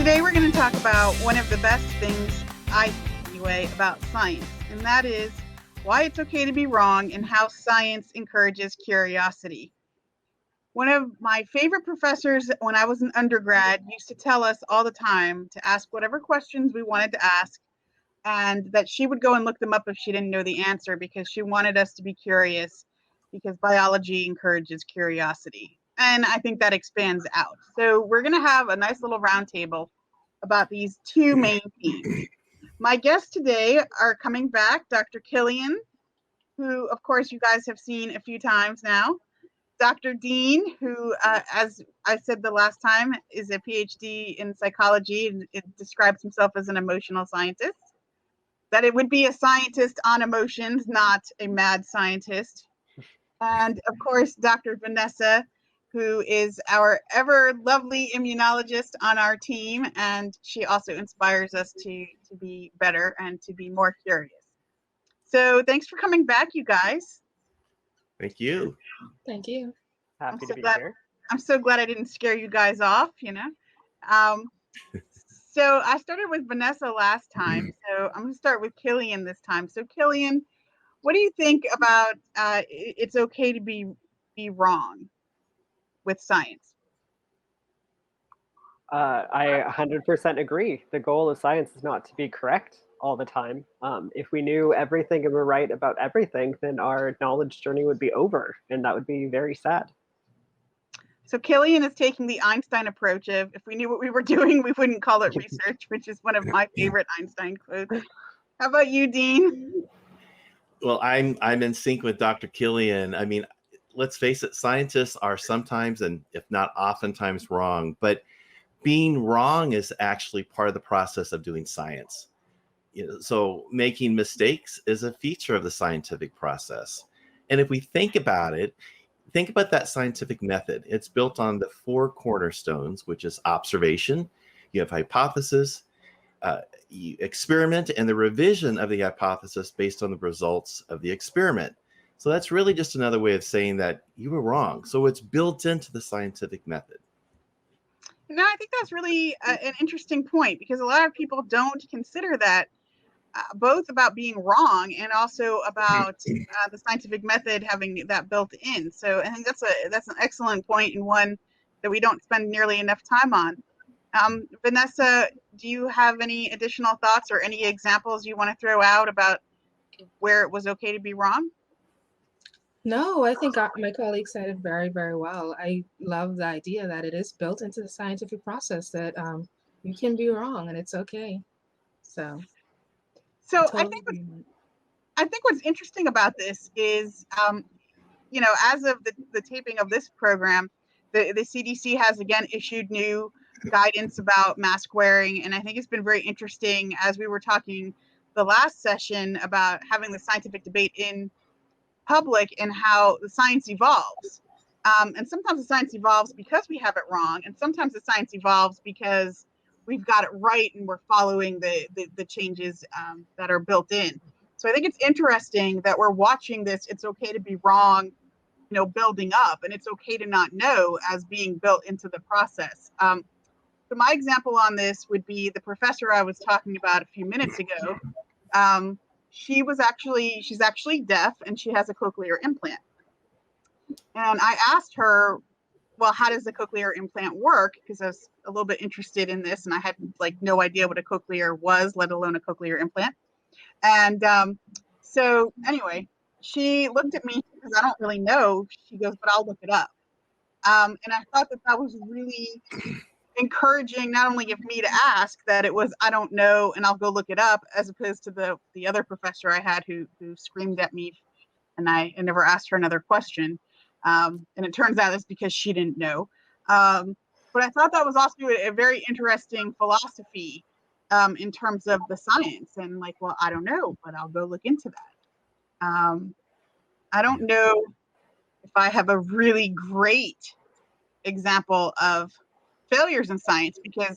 Today we're going to talk about one of the best things, I think anyway, about science, and that is why it's okay to be wrong and how science encourages curiosity. One of my favorite professors when I was an undergrad used to tell us all the time to ask whatever questions we wanted to ask, and that she would go and look them up if she didn't know the answer because she wanted us to be curious because biology encourages curiosity. And I think that expands out. So we're going to have a nice little roundtable about these two main themes. My guests today are coming back, Dr. Killian, who, of course, you guys have seen a few times now. Dr. Dean, who, as I said the last time, is a PhD in psychology and it describes himself as an emotional scientist. That it would be a scientist on emotions, not a mad scientist. And of course, Dr. Vanessa, who is our ever lovely immunologist on our team, and she also inspires us to be better and to be more curious. So thanks for coming back, you guys. Thank you. Thank you. Happy to be here. I'm so glad I didn't scare you guys off, you know. So I started with Vanessa last time, so I'm going to start with Killian this time. So Killian, what do you think about it's okay to be wrong with science? I 100% agree. The goal of science is not to be correct all the time. If we knew everything and were right about everything, then our knowledge journey would be over, and that would be very sad. So Killian is taking the Einstein approach of if we knew what we were doing, we wouldn't call it research, which is one of my favorite Einstein quotes. How about you, Dean? Well, I'm in sync with Dr. Killian. I mean, let's face it, scientists are sometimes, and if not oftentimes, wrong. But being wrong is actually part of the process of doing science. So making mistakes is a feature of the scientific process. And if we think about it, think about that scientific method. It's built on the four cornerstones, which is observation, you have hypothesis, you experiment, and the revision of the hypothesis based on the results of the experiment. So that's really just another way of saying that you were wrong. So it's built into the scientific method. No, I think that's really an interesting point because a lot of people don't consider that both about being wrong and also about the scientific method having that built in. So I think that's an excellent point and one that we don't spend nearly enough time on. Vanessa, do you have any additional thoughts or any examples you want to throw out about where it was okay to be wrong? No, I think my colleague said it very, very well. I love the idea that it is built into the scientific process that you can be wrong and it's okay. So I think what's interesting about this is, you know, as of the taping of this program, the CDC has again issued new guidance about mask wearing, and I think it's been very interesting as we were talking the last session about having the scientific debate in public and how the science evolves. And sometimes the science evolves because we have it wrong, and sometimes the science evolves because we've got it right and we're following the changes that are built in. So I think it's interesting that we're watching this. It's okay to be wrong, you know, building up, and it's okay to not know as being built into the process. So my example on this would be the professor I was talking about a few minutes ago. She's actually deaf and she has a cochlear implant. And I asked her, well, how does the cochlear implant work? Because I was a little bit interested in this and I had like no idea what a cochlear was, let alone a cochlear implant. And so anyway, she looked at me because I don't really know. She goes, but I'll look it up. And I thought that was really encouraging, not only of me to ask that it was, I don't know, and I'll go look it up, as opposed to the other professor I had who screamed at me and I never asked her another question. And it turns out it's because she didn't know. But I thought that was also a very interesting philosophy in terms of the science and like, well, I don't know, but I'll go look into that. I don't know if I have a really great example of failures in science because,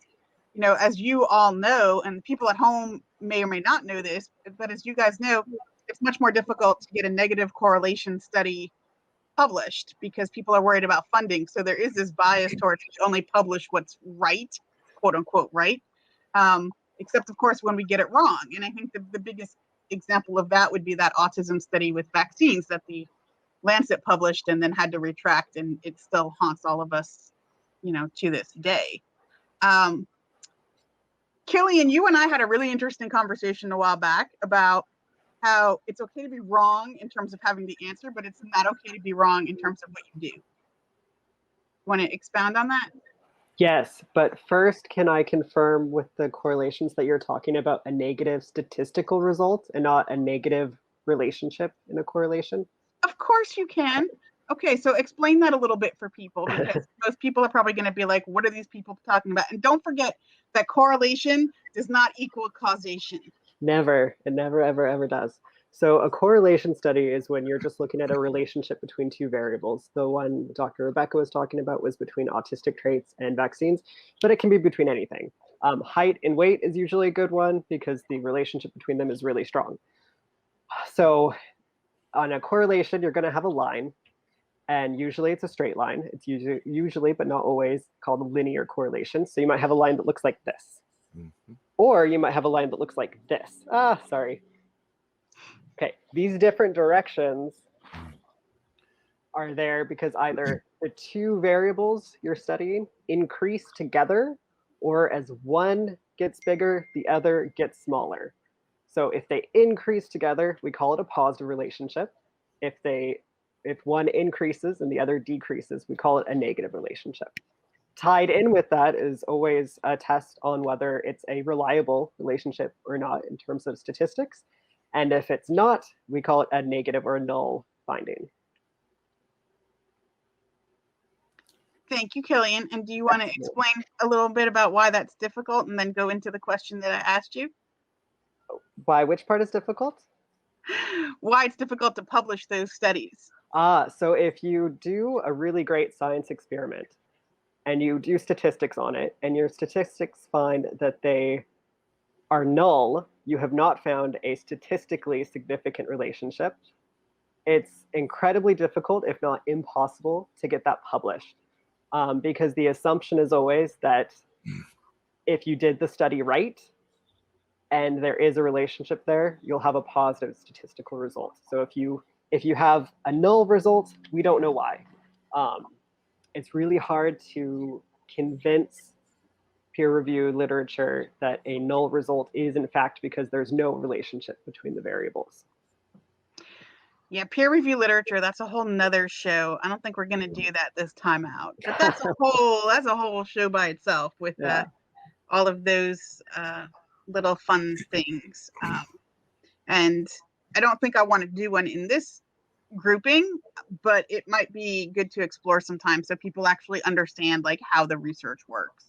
you know, as you all know, and people at home may or may not know this, but as you guys know, it's much more difficult to get a negative correlation study published because people are worried about funding. So there is this bias towards only publish what's right quote unquote right. Except of course when we get it wrong. And I think the biggest example of that would be that autism study with vaccines that the Lancet published and then had to retract, and it still haunts all of us, to this day. Killian, you and I had a really interesting conversation a while back about how it's okay to be wrong in terms of having the answer, but it's not okay to be wrong in terms of what you do. Want to expound on that? Yes, but first, can I confirm with the correlations that you're talking about a negative statistical result and not a negative relationship in a correlation? Of course you can. Okay, so explain that a little bit for people, because most people are probably going to be like, what are these people talking about? And don't forget that correlation does not equal causation. Never. It never, ever, ever does. So a correlation study is when you're just looking at a relationship between two variables. The one Dr. Rebecca was talking about was between autistic traits and vaccines, but it can be between anything. Height and weight is usually a good one because the relationship between them is really strong. So on a correlation, you're going to have a line, and usually it's a straight line. It's usually, but not always, called a linear correlation. So you might have a line that looks like this. Mm-hmm. Or you might have a line that looks like this. Sorry. Okay, these different directions are there because either the two variables you're studying increase together, or as one gets bigger, the other gets smaller. So if they increase together, we call it a positive relationship. If one increases and the other decreases, we call it a negative relationship. Tied in with that is always a test on whether it's a reliable relationship or not in terms of statistics. And if it's not, we call it a negative or a null finding. Thank you, Killian. And do you want to explain a little bit about why that's difficult and then go into the question that I asked you? Why? Which part is difficult? Why it's difficult to publish those studies. So if you do a really great science experiment and you do statistics on it, and your statistics find that they are null, you have not found a statistically significant relationship, it's incredibly difficult, if not impossible, to get that published. Because the assumption is always that if you did the study right and there is a relationship there, you'll have a positive statistical result. So if you have a null result, we don't know why. It's really hard to convince peer-reviewed literature that a null result is in fact because there's no relationship between the variables. Yeah, peer-reviewed literature, that's a whole nother show. I don't think we're going to do that this time out. But that's a whole show by itself with all of those little fun things. And I don't think I want to do one in this grouping, but it might be good to explore sometime so people actually understand like how the research works.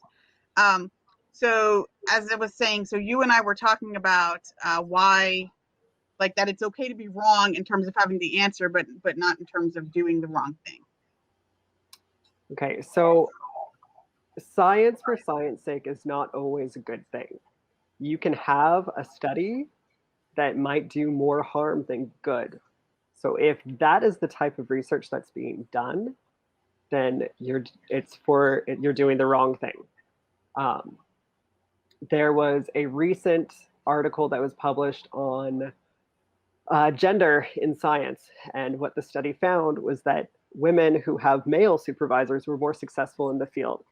So as I was saying, so you and I were talking about why, like, that it's okay to be wrong in terms of having the answer, but not in terms of doing the wrong thing. Okay, so science for science sake is not always a good thing. You can have a study that might do more harm than good. So if that is the type of research that's being done, then you're doing the wrong thing. There was a recent article that was published on gender in science, and what the study found was that women who have male supervisors were more successful in the field.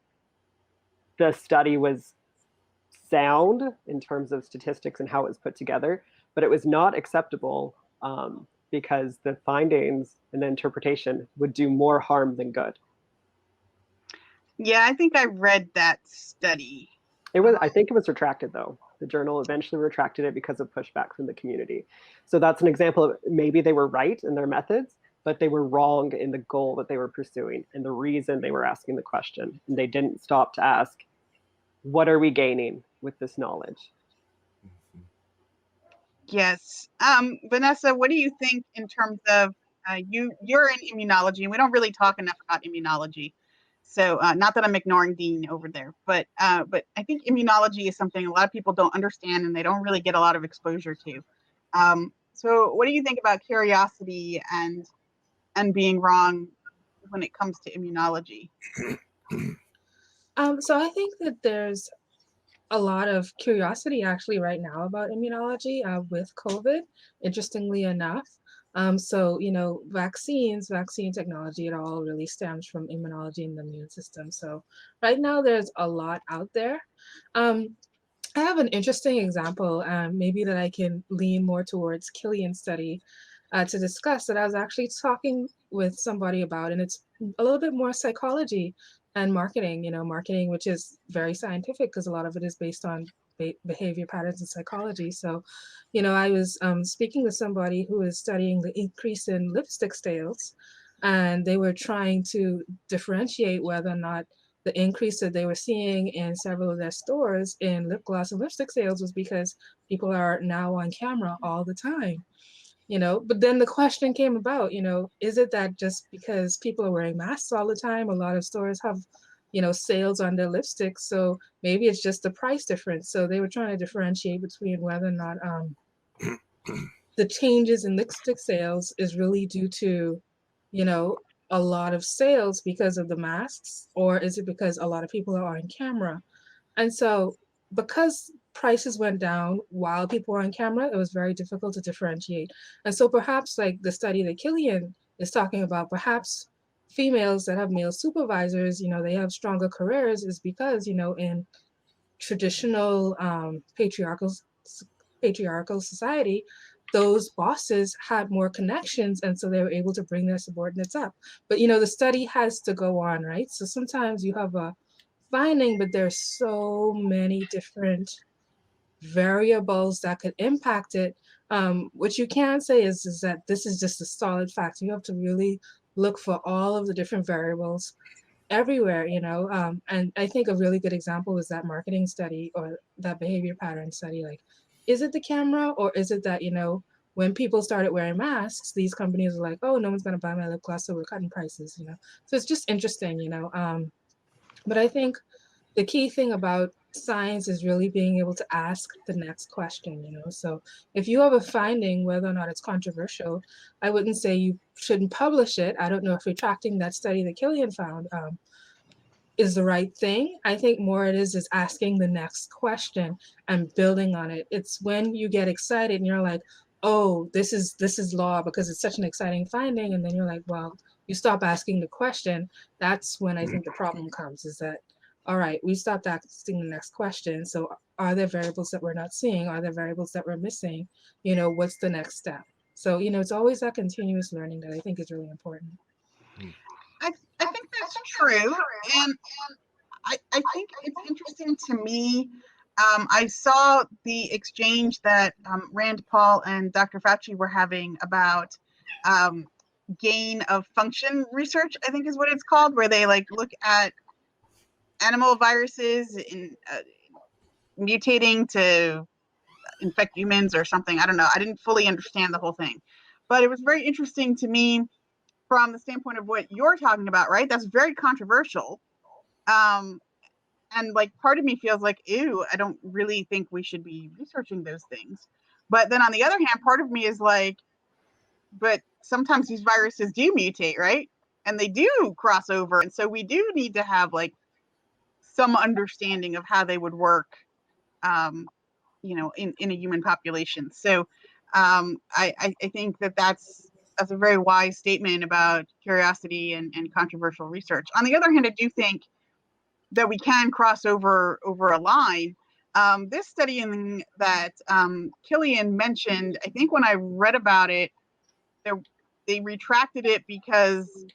The study was sound in terms of statistics and how it was put together, but it was not acceptable because the findings and the interpretation would do more harm than good. Yeah, I think I read that study. I think it was retracted though. The journal eventually retracted it because of pushback from the community. So that's an example of maybe they were right in their methods, but they were wrong in the goal that they were pursuing and the reason they were asking the question. And they didn't stop to ask, what are we gaining with this knowledge? Yes. Vanessa, what do you think in terms of you're in immunology, and we don't really talk enough about immunology. So not that I'm ignoring Dean over there, but I think immunology is something a lot of people don't understand and they don't really get a lot of exposure to. So what do you think about curiosity and being wrong when it comes to immunology? So I think that there's a lot of curiosity actually right now about immunology with COVID, interestingly enough. So, vaccine technology, it all really stems from immunology and the immune system. So right now there's a lot out there. Um, I have an interesting example, maybe that I can lean more towards Killian's study to discuss that I was actually talking with somebody about, and it's a little bit more psychology and marketing, marketing, which is very scientific because a lot of it is based on behavior patterns and psychology. So, I was speaking with somebody who is studying the increase in lipstick sales, and they were trying to differentiate whether or not the increase that they were seeing in several of their stores in lip gloss and lipstick sales was because people are now on camera all the time. But then the question came about, is it that just because people are wearing masks all the time, a lot of stores have, sales on their lipsticks, so maybe it's just the price difference. So they were trying to differentiate between whether or not the changes in lipstick sales is really due to, you know, a lot of sales because of the masks, or is it because a lot of people are on camera? And so, because prices went down while people were on camera, it was very difficult to differentiate. And so, perhaps like the study that Killian is talking about, perhaps females that have male supervisors, they have stronger careers, is because, in traditional patriarchal society, those bosses had more connections, and so they were able to bring their subordinates up. But the study has to go on, right? So sometimes you have a finding, but there's so many different variables that could impact it. What you can say is that this is just a solid fact. You have to really look for all of the different variables everywhere, and I think a really good example is that marketing study or that behavior pattern study. Like, is it the camera, or is it that, when people started wearing masks, these companies were like, oh, no one's going to buy my lip gloss, so we're cutting prices. So it's just interesting. But I think the key thing about science is really being able to ask the next question. So if you have a finding, whether or not it's controversial, I wouldn't say you shouldn't publish it. I don't know if retracting that study that Killian found is the right thing. I think more it is asking the next question and building on it. It's when you get excited and you're like, oh, this is law because it's such an exciting finding, and then you're like, well, you stop asking the question. That's when I think the problem comes, is that, all right, we stopped asking the next question. So are there variables that we're not seeing? Are there variables that we're missing? What's the next step? So, it's always that continuous learning that I think is really important. I think that's true. And I think it's interesting to me. I saw the exchange that Rand Paul and Dr. Fauci were having about gain of function research, I think is what it's called, where they look at animal viruses in mutating to infect humans or something. I don't know. I didn't fully understand the whole thing, but it was very interesting to me from the standpoint of what you're talking about, right? That's very controversial. And part of me feels like, ew, I don't really think we should be researching those things. But then on the other hand, part of me is like, but sometimes these viruses do mutate, right? And they do cross over. And so we do need to have some understanding of how they would work, in a human population. So I think that's a very wise statement about curiosity and controversial research. On the other hand, I do think that we can cross over a line. This study that Killian mentioned, I think when I read about it, they retracted it because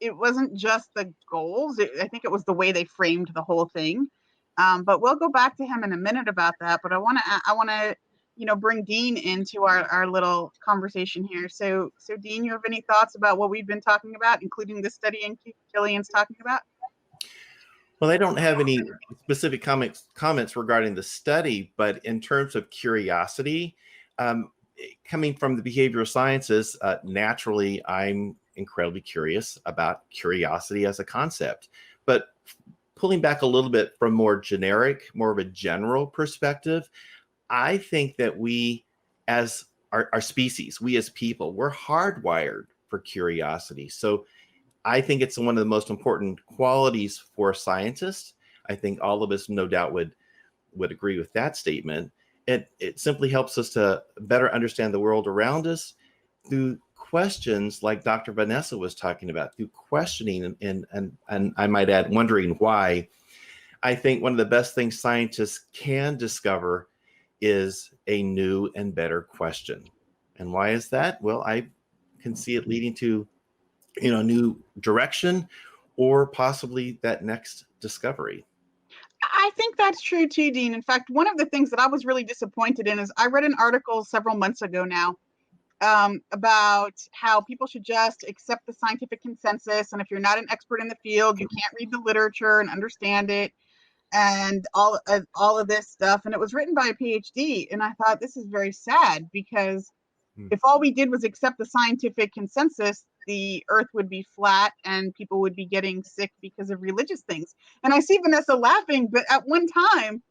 it wasn't just the goals. I think it was the way they framed the whole thing. But we'll go back to him in a minute about that. But I want to bring Dean into our little conversation here. So Dean, you have any thoughts about what we've been talking about, including this study and Killian's talking about? Well, I don't have any specific comments regarding the study, but in terms of curiosity, coming from the behavioral sciences, naturally, I'm incredibly curious about curiosity as a concept. But pulling back a little bit from more of a general perspective, I think that we, as our species, we as people, we're hardwired for curiosity. So I think it's one of the most important qualities for scientists. I think all of us, no doubt, would would agree with that statement. It simply helps us to better understand the world around us through questions like Dr. Vanessa was talking about, through questioning and I might add, wondering why. I think one of the best things scientists can discover is a new and better question. And why is that? Well, I can see it leading to, new direction or possibly that next discovery. I think that's true too, Dean. In fact, one of the things that I was really disappointed in is I read an article several months ago now about how people should just accept the scientific consensus. And if you're not an expert in the field, you can't read the literature and understand it and all of this stuff. And it was written by a PhD. And I thought, this is very sad, because if all we did was accept the scientific consensus, the earth would be flat and people would be getting sick because of religious things. And I see Vanessa laughing, but at one time,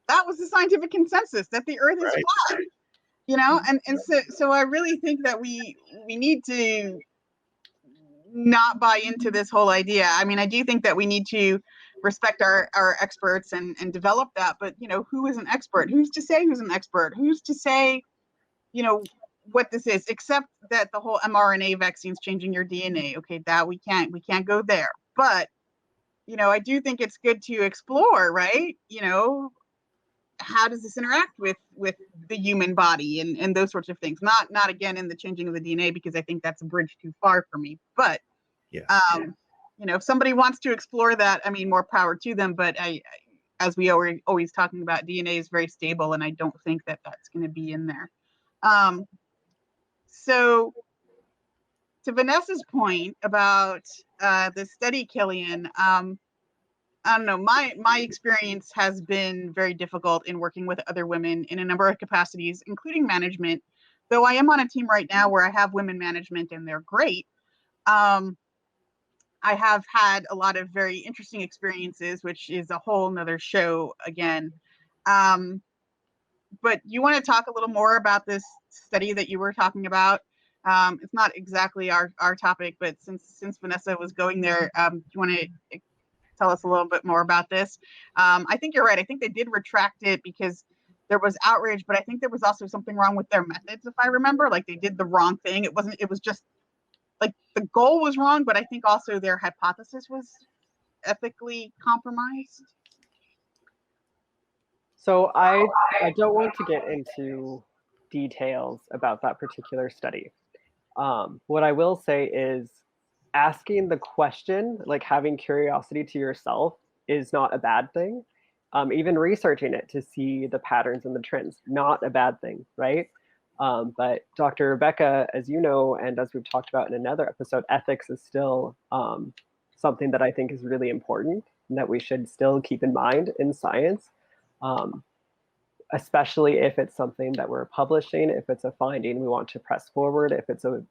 that was the scientific consensus, that the earth is flat. And so I really think that we need to not buy into this whole idea. I mean, I do think that we need to respect our experts and develop that, but who is an expert? Who's to say who's an expert? Who's to say, what this is, except that the whole mRNA vaccines changing your DNA. Okay, that we can't go there. But I do think it's good to explore, right? How does this interact with the human body and those sorts of things? Not again in the changing of the DNA, because I think that's a bridge too far for me. But yes. If somebody wants to explore that, I mean, more power to them. But as we are always talking about, DNA is very stable, and I don't think that that's going to be in there. So to Vanessa's point about the study, Killian, I don't know, my experience has been very difficult in working with other women in a number of capacities, including management, though I am on a team right now where I have women management and they're great. I have had a lot of very interesting experiences, which is a whole nother show again. But you want to talk a little more about this study that you were talking about? It's not exactly our topic, but since Vanessa was going there, do you want to tell us a little bit more about this? I think you're right. I think they did retract it because there was outrage, but I think there was also something wrong with their methods, if I remember. Like, they did the wrong thing. It was just like the goal was wrong, but I think also their hypothesis was ethically compromised. So I don't want to get into details about that particular study. What I will say is, asking the question, like having curiosity to yourself, is not a bad thing. Even researching it to see the patterns and the trends, not a bad thing, right? But Dr. Rebecca, as you know, and as we've talked about in another episode, ethics is still something that I think is really important and that we should still keep in mind in science, especially if it's something that we're publishing, if it's a finding we want to press forward, if it's a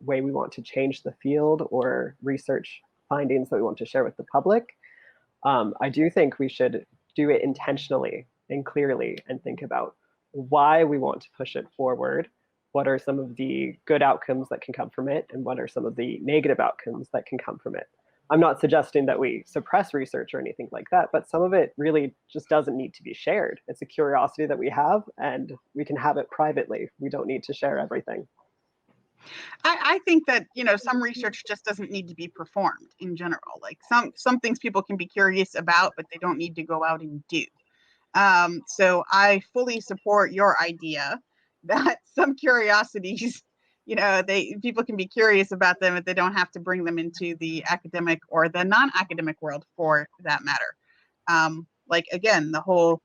way we want to change the field or research findings that we want to share with the public. I do think we should do it intentionally and clearly and think about why we want to push it forward, what are some of the good outcomes that can come from it, and what are some of the negative outcomes that can come from it. I'm not suggesting that we suppress research or anything like that, but some of it really just doesn't need to be shared. It's a curiosity that we have, and we can have it privately. We don't need to share everything. I think that, some research just doesn't need to be performed in general. Like some things people can be curious about, but they don't need to go out and do. So I fully support your idea that some curiosities, people can be curious about them, but they don't have to bring them into the academic or the non-academic world for that matter. Like, again, the whole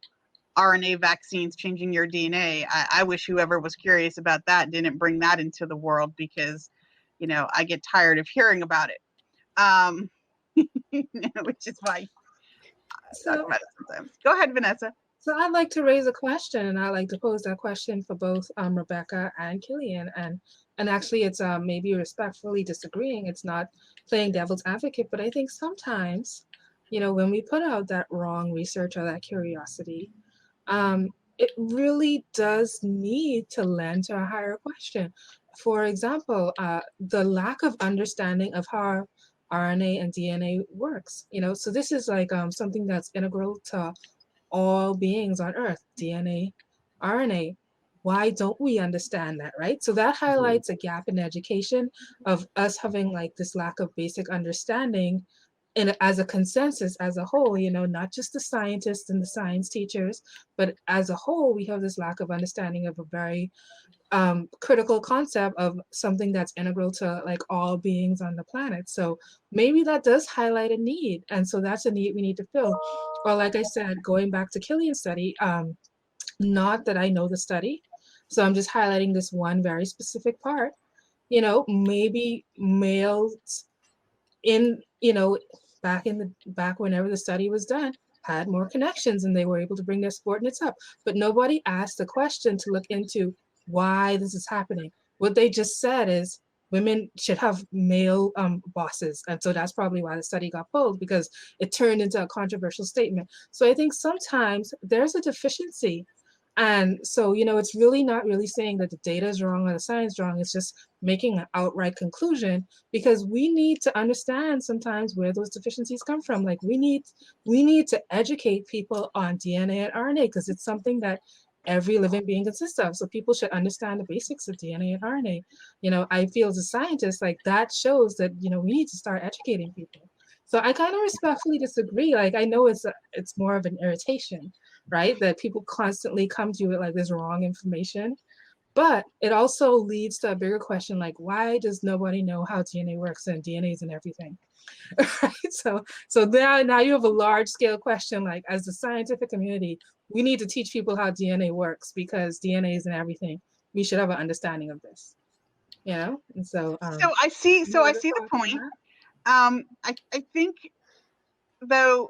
RNA vaccines changing your DNA. I wish whoever was curious about that didn't bring that into the world, because, I get tired of hearing about it, which is why I talk about it sometimes. Go ahead, Vanessa. So I'd like to raise a question, and I'd like to pose that question for both Rebecca and Killian. And actually, it's maybe respectfully disagreeing. It's not playing devil's advocate, but I think sometimes, when we put out that wrong research or that curiosity, it really does need to lend to a higher question. For example, the lack of understanding of how RNA and DNA works. So this is like something that's integral to all beings on Earth, DNA, RNA. Why don't we understand that, right? So that highlights a gap in education of us having like this lack of basic understanding and as a consensus as a whole, not just the scientists and the science teachers, but as a whole, we have this lack of understanding of a very critical concept of something that's integral to like all beings on the planet. So maybe that does highlight a need. And so that's a need we need to fill. Or like I said, going back to Killian's study, not that I know the study, so I'm just highlighting this one very specific part. Maybe males in, back whenever the study was done, had more connections and they were able to bring their subordinates up. But nobody asked the question to look into why this is happening. What they just said is women should have male bosses. And so that's probably why the study got pulled, because it turned into a controversial statement. So I think sometimes there's a deficiency. And so, it's really not really saying that the data is wrong or the science is wrong. It's just making an outright conclusion, because we need to understand sometimes where those deficiencies come from. Like we need to educate people on DNA and RNA, because it's something that every living being consists of. So people should understand the basics of DNA and RNA. I feel as a scientist, like that shows that, we need to start educating people. So I kind of respectfully disagree. Like I know it's more of an irritation, right? That people constantly come to you with like this wrong information. But it also leads to a bigger question, like why does nobody know how DNA works, and DNA is in everything? Right? So now you have a large scale question, like as the scientific community, we need to teach people how DNA works, because DNA is in everything. We should have an understanding of this. And so I see the point. I think though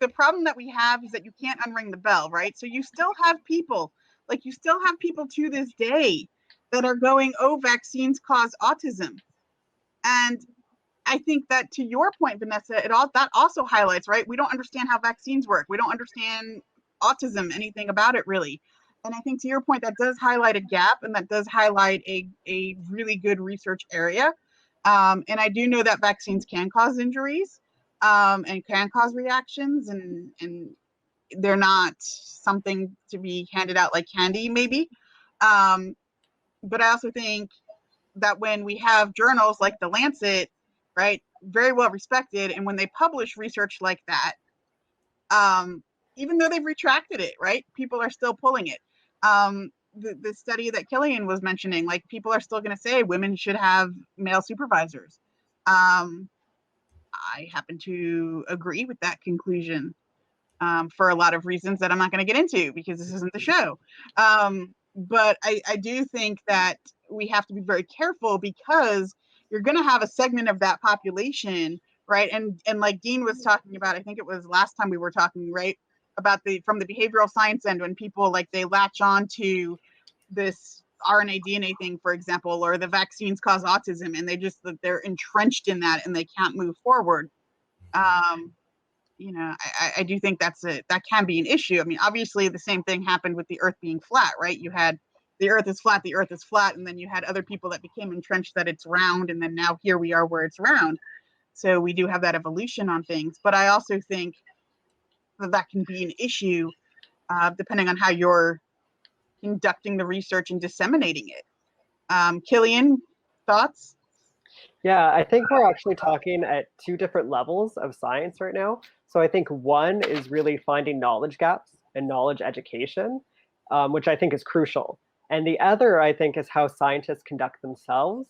the problem that we have is that you can't unring the bell, right? So you still have people to this day that are going, oh, vaccines cause autism. And I think that, to your point, Vanessa, that also highlights, right? We don't understand how vaccines work. We don't understand autism, anything about it really. And I think, to your point, that does highlight a gap, and that does highlight a really good research area. And I do know that vaccines can cause injuries and can cause reactions, and they're not something to be handed out like candy, maybe. But I also think that when we have journals like The Lancet, right, very well respected, and when they publish research like that, even though they've retracted it, right, people are still pulling it. The study that Killian was mentioning, like people are still going to say women should have male supervisors. I happen to agree with that conclusion for a lot of reasons that I'm not going to get into because this isn't the show. But I do think that we have to be very careful, because you're going to have a segment of that population, right? And like Dean was talking about, I think it was last time we were talking, right, about from the behavioral science end, when people like they latch on to this RNA DNA thing, for example, or the vaccines cause autism, and they're entrenched in that and they can't move forward. I do think that can be an issue. I mean, obviously the same thing happened with the Earth being flat, right? You had the Earth is flat, and then you had other people that became entrenched that it's round, and then now here we are where it's round. So we do have that evolution on things. But I also think that can be an issue depending on how you're conducting the research and disseminating it. Killian, thoughts? Yeah, I think we're actually talking at two different levels of science right now. So I think one is really finding knowledge gaps and knowledge education, which I think is crucial. And the other, I think, is how scientists conduct themselves,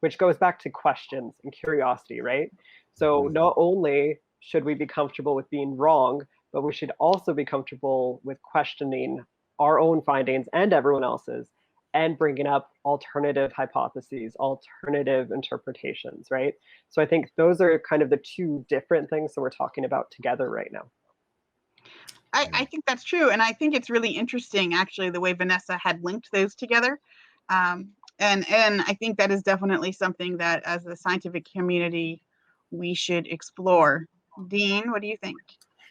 which goes back to questions and curiosity, right? So not only should we be comfortable with being wrong, but we should also be comfortable with questioning our own findings and everyone else's, and bringing up alternative hypotheses, alternative interpretations, right? So I think those are kind of the two different things that we're talking about together right now. I think that's true. And I think it's really interesting, actually, the way Vanessa had linked those together. And I think that is definitely something that, as a scientific community, we should explore. Dean, what do you think?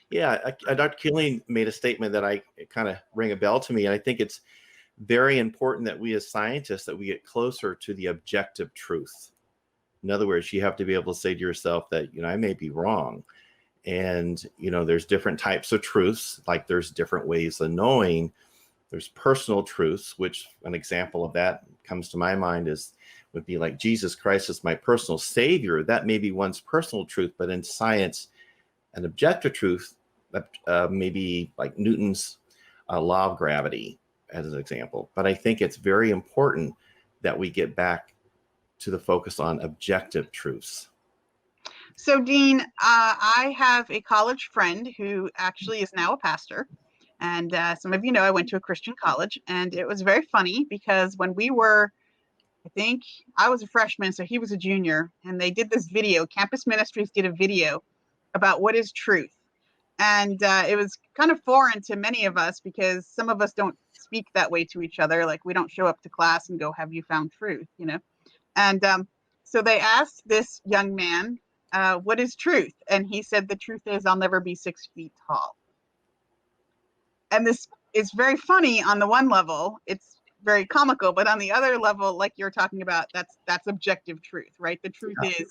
Yeah, Dr. Killian made a statement that I kind of rang a bell to me. And I think it's very important that we as scientists, that we get closer to the objective truth. In other words, you have to be able to say to yourself that, I may be wrong. And, you know, there's different types of truths, like there's different ways of knowing. There's personal truths, which an example of that comes to my mind would be like Jesus Christ is my personal savior. That may be one's personal truth, but in science, an objective truth, maybe like Newton's law of gravity as an example. But I think it's very important that we get back to the focus on objective truths. So, Dean, I have a college friend who actually is now a pastor. And some of you know I went to a Christian college, and it was very funny because when we were, I think I was a freshman, so he was a junior, and they did this video, Campus Ministries did a video about what is truth. And it was kind of foreign to many of us because some of us don't speak that way to each other. Like we don't show up to class and go, have you found truth, you know? And so they asked this young man, what is truth? And he said, the truth is I'll never be 6 feet tall. And this is very funny on the one level. It's very comical, but on the other level, like you're talking about, that's objective truth, right? The truth is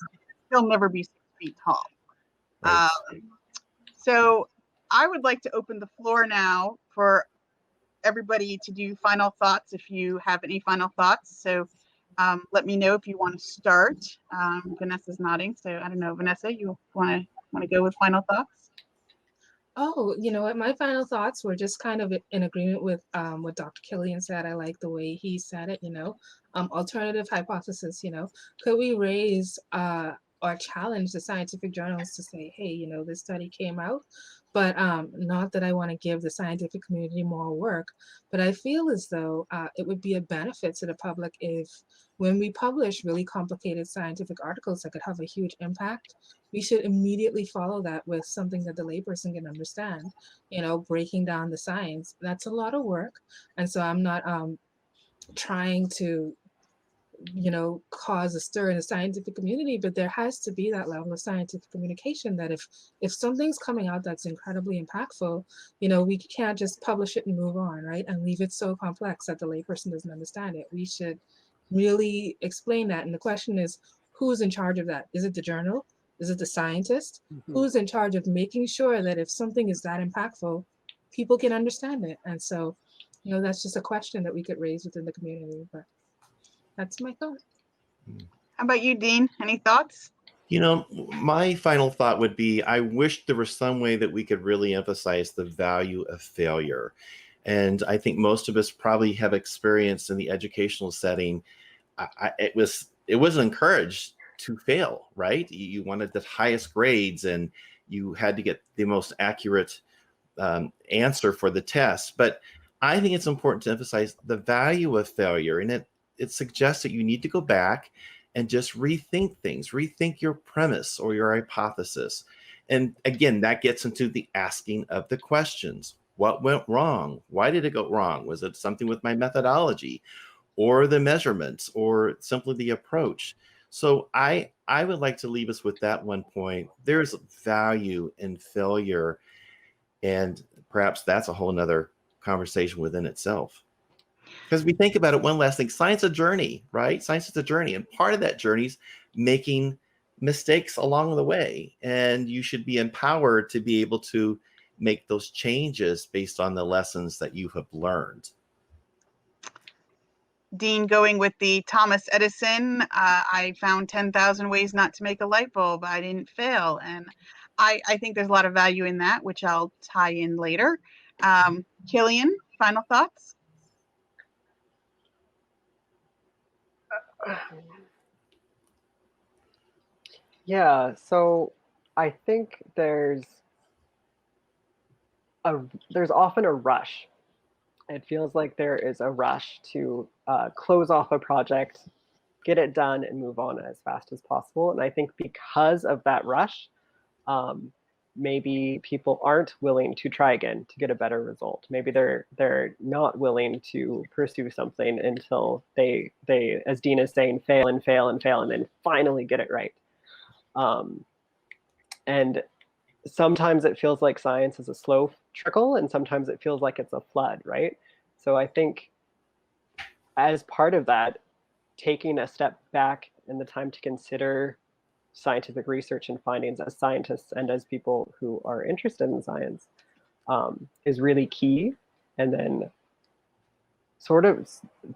he'll never be 6 feet tall. Right. So I would like to open the floor now for everybody to do final thoughts if you have any final thoughts. So let me know if you want to start. Vanessa's nodding, so I don't know, Vanessa, you want to go with final thoughts? Oh, you know what? My final thoughts were just kind of in agreement with what Dr. Killian said. I like the way he said it, you know, alternative hypothesis, you know, could we raise or challenge the scientific journals to say, hey, you know, this study came out, but not that I want to give the scientific community more work, but I feel as though it would be a benefit to the public if when we publish really complicated scientific articles that could have a huge impact, we should immediately follow that with something that the layperson can understand, you know, breaking down the science. That's a lot of work. And so I'm not trying to, you know, cause a stir in the scientific community, but there has to be that level of scientific communication that if something's coming out that's incredibly impactful, you know, we can't just publish it and move on, right? And leave it so complex that the layperson doesn't understand it. We should really explain that. And the question is, who's in charge of that? Is it the journal? Is it the scientist? Mm-hmm. Who's in charge of making sure that if something is that impactful, people can understand it? And so, you know, that's just a question that we could raise within the community. But that's my thought. How about you, Dean? Any thoughts? You know, my final thought would be, I wish there was some way that we could really emphasize the value of failure. And I think most of us probably have experienced in the educational setting, it was encouraged to fail, right? You wanted the highest grades and you had to get the most accurate answer for the test. But I think it's important to emphasize the value of failure. And it suggests that you need to go back and just rethink things, rethink your premise or your hypothesis. And again, that gets into the asking of the questions. What went wrong? Why did it go wrong? Was it something with my methodology or the measurements or simply the approach? So I would like to leave us with that one point. There's value in failure. And perhaps that's a whole nother conversation within itself. Because we think about it, one last thing, science is a journey, right? Science is a journey. And part of that journey is making mistakes along the way. And you should be empowered to be able to make those changes based on the lessons that you have learned. Dean, going with the Thomas Edison, I found 10,000 ways not to make a light bulb. I didn't fail. And I think there's a lot of value in that, which I'll tie in later. Killian, final thoughts? Yeah, so I think there's often a rush. It feels like there is a rush to close off a project, get it done, and move on as fast as possible. And I think because of that rush, maybe people aren't willing to try again to get a better result. Maybe they're not willing to pursue something until they, as Dean is saying, fail and fail and fail, and then finally get it right. And sometimes it feels like science is a slow trickle, and sometimes it feels like it's a flood, right? So I think as part of that, taking a step back and the time to consider scientific research and findings as scientists and as people who are interested in science is really key. And then sort of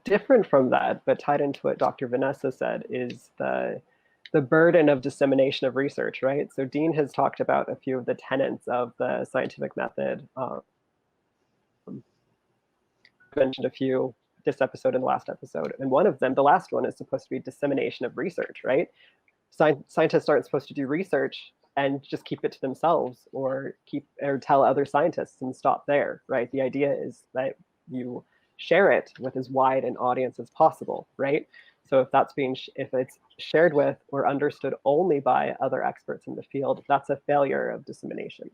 different from that, but tied into what Dr. Vanessa said, is the burden of dissemination of research, right? So Dean has talked about a few of the tenets of the scientific method. Mentioned a few this episode and the last episode. And one of them, the last one, is supposed to be dissemination of research, right? Scientists aren't supposed to do research and just keep it to themselves or tell other scientists and stop there, right? The idea is that you share it with as wide an audience as possible, right? So if it's shared with or understood only by other experts in the field, that's a failure of dissemination.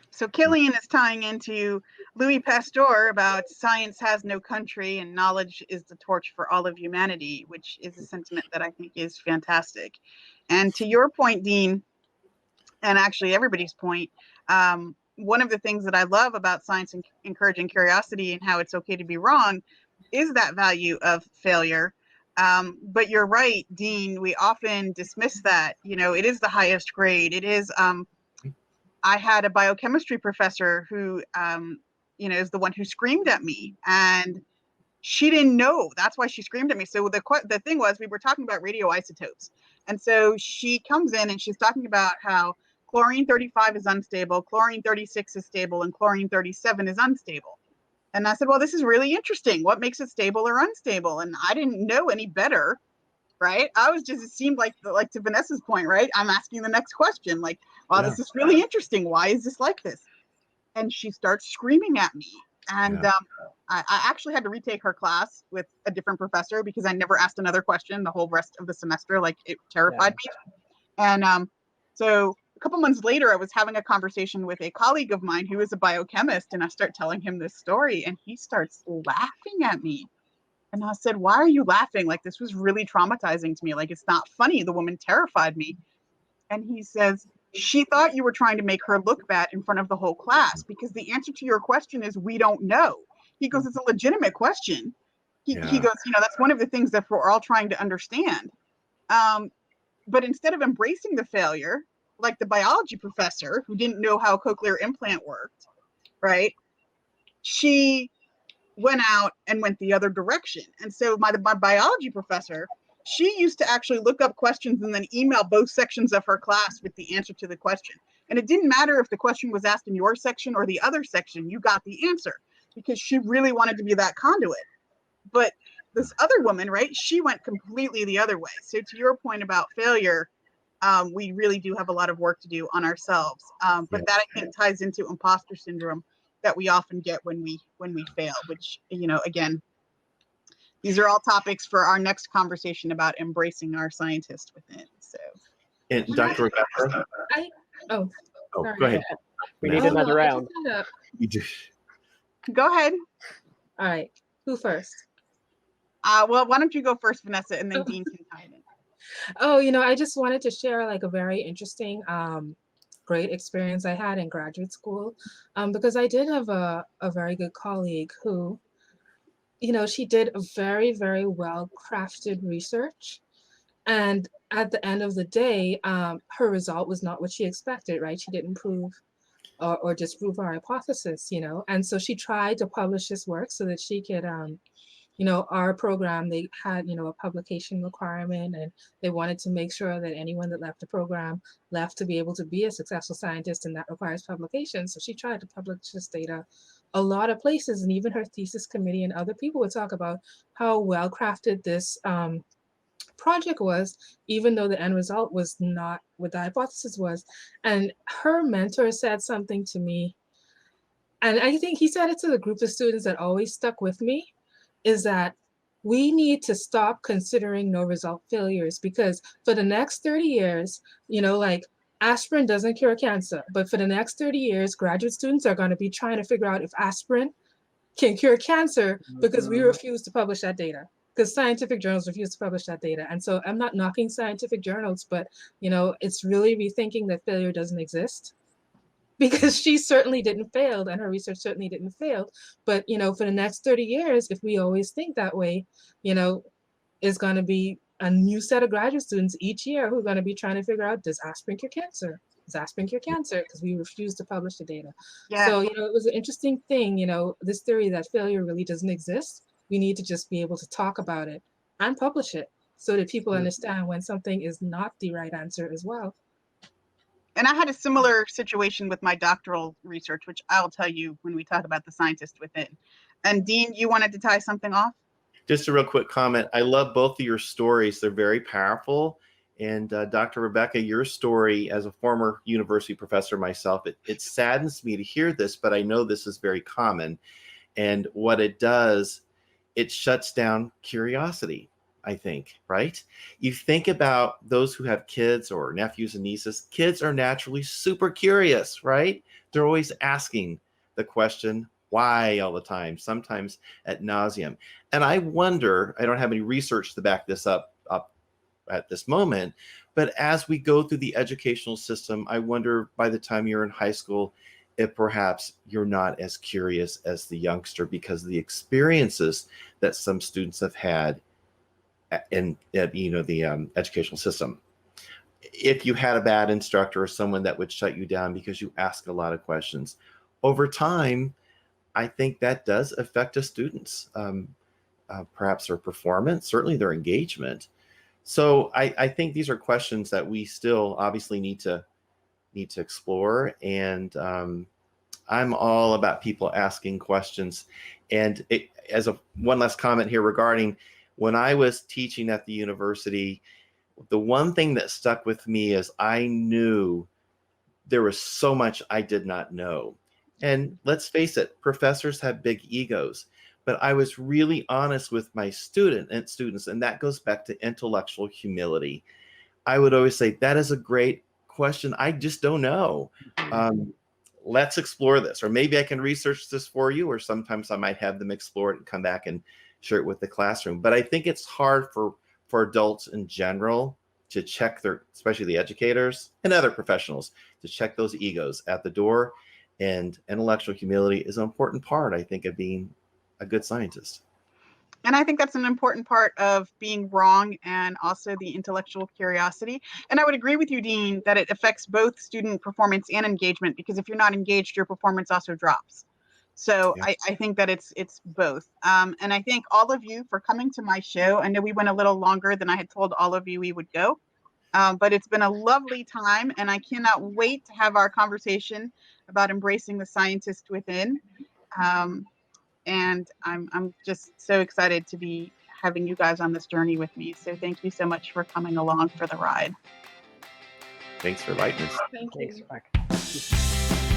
So Killian is tying into Louis Pasteur about science has no country and knowledge is the torch for all of humanity, which is a sentiment that I think is fantastic. And to your point, Dean, and actually everybody's point, one of the things that I love about science and encouraging curiosity and how it's okay to be wrong is that value of failure. But you're right, Dean, we often dismiss that. You know, it is the highest grade. It is, I had a biochemistry professor who, you know, is the one who screamed at me, and she didn't know. That's why she screamed at me. So the thing was, we were talking about radioisotopes. And so she comes in and she's talking about how chlorine-35 is unstable, chlorine-36 is stable, and chlorine-37 is unstable. And I said, well, this is really interesting. What makes it stable or unstable? And I didn't know any better, right? I was just, it seemed like to Vanessa's point, right? I'm asking the next question, like, wow, this is really interesting. Why is this like this? And she starts screaming at me. And I actually had to retake her class with a different professor because I never asked another question the whole rest of the semester. Like, it terrified me. And so a couple months later, I was having a conversation with a colleague of mine who is a biochemist, and I start telling him this story, and he starts laughing at me. And I said, why are you laughing? Like, this was really traumatizing to me. Like, it's not funny. The woman terrified me. And he says, she thought you were trying to make her look bad in front of the whole class because the answer to your question is, we don't know. He goes, it's a legitimate question. He goes, you know, that's one of the things that we're all trying to understand. But instead of embracing the failure, like the biology professor who didn't know how a cochlear implant worked, right? She went out and went the other direction. And so my biology professor, she used to actually look up questions and then email both sections of her class with the answer to the question. And it didn't matter if the question was asked in your section or the other section, you got the answer because she really wanted to be that conduit. But this other woman, right, she went completely the other way. So to your point about failure, we really do have a lot of work to do on ourselves. But that, I think, ties into imposter syndrome that we often get when we fail, which, you know, again, these are all topics for our next conversation about embracing our scientist within. So, and Dr. Rebecca, go ahead. We need another round. Go ahead. All right, who first? Well, why don't you go first, Vanessa, and then Dean can tie it in. Oh, you know, I just wanted to share like a very interesting, great experience I had in graduate school, because I did have a very good colleague who, you know, she did a very, very well crafted research. And at the end of the day, her result was not what she expected, right? She didn't prove or disprove our hypothesis, you know? And so she tried to publish this work so that she could, you know, our program, they had, you know, a publication requirement, and they wanted to make sure that anyone that left the program left to be able to be a successful scientist, and that requires publication. So she tried to publish this data a lot of places, and even her thesis committee and other people would talk about how well crafted this project was, even though the end result was not what the hypothesis was. And her mentor said something to me, and I think he said it to the group of students that always stuck with me, is that we need to stop considering no result failures, because for the next 30 years, you know, like aspirin doesn't cure cancer, but for the next 30 years, graduate students are going to be trying to figure out if aspirin can cure cancer because we refuse to publish that data, because scientific journals refuse to publish that data. And so I'm not knocking scientific journals, but, you know, it's really rethinking that failure doesn't exist. Because she certainly didn't fail, and her research certainly didn't fail. But, you know, for the next 30 years, if we always think that way, you know, is going to be a new set of graduate students each year who are going to be trying to figure out, does aspirin cure cancer? Does aspirin cure cancer? Because we refuse to publish the data. Yeah. So, it was an interesting thing, this theory that failure really doesn't exist. We need to just be able to talk about it and publish it so that people understand when something is not the right answer as well. And I had a similar situation with my doctoral research, which I'll tell you when we talk about the scientist within. And Dean, you wanted to tie something off? Just a real quick comment. I love both of your stories. They're very powerful. And Dr. Rebecca, your story as a former university professor myself, it saddens me to hear this, but I know this is very common. And what it does, it shuts down curiosity, I think, right? You think about those who have kids or nephews and nieces. Kids are naturally super curious, right? They're always asking the question, why, all the time, sometimes ad nauseum. And I wonder, I don't have any research to back this up at this moment, but as we go through the educational system, I wonder by the time you're in high school, if perhaps you're not as curious as the youngster because of the experiences that some students have had in the educational system. If you had a bad instructor or someone that would shut you down because you ask a lot of questions, over time, I think that does affect a student's perhaps their performance, certainly their engagement. So I think these are questions that we still obviously need to explore. And I'm all about people asking questions. And as one last comment here regarding when I was teaching at the university, the one thing that stuck with me is I knew there was so much I did not know. And let's face it, professors have big egos. But I was really honest with my students, and that goes back to intellectual humility. I would always say, that is a great question. I just don't know. Let's explore this. Or maybe I can research this for you, or sometimes I might have them explore it and come back and share it with the classroom. But I think it's hard for adults in general to check especially the educators and other professionals, to check those egos at the door. And intellectual humility is an important part, I think, of being a good scientist. And I think that's an important part of being wrong, and also the intellectual curiosity. And I would agree with you, Dean, that it affects both student performance and engagement, because if you're not engaged, your performance also drops. So yeah. I think that it's both. And I thank all of you for coming to my show. I know we went a little longer than I had told all of you we would go, but it's been a lovely time, and I cannot wait to have our conversation about embracing the scientist within. And I'm just so excited to be having you guys on this journey with me. So thank you so much for coming along for the ride. Thanks for inviting us. Thank you. Thanks, Rebecca.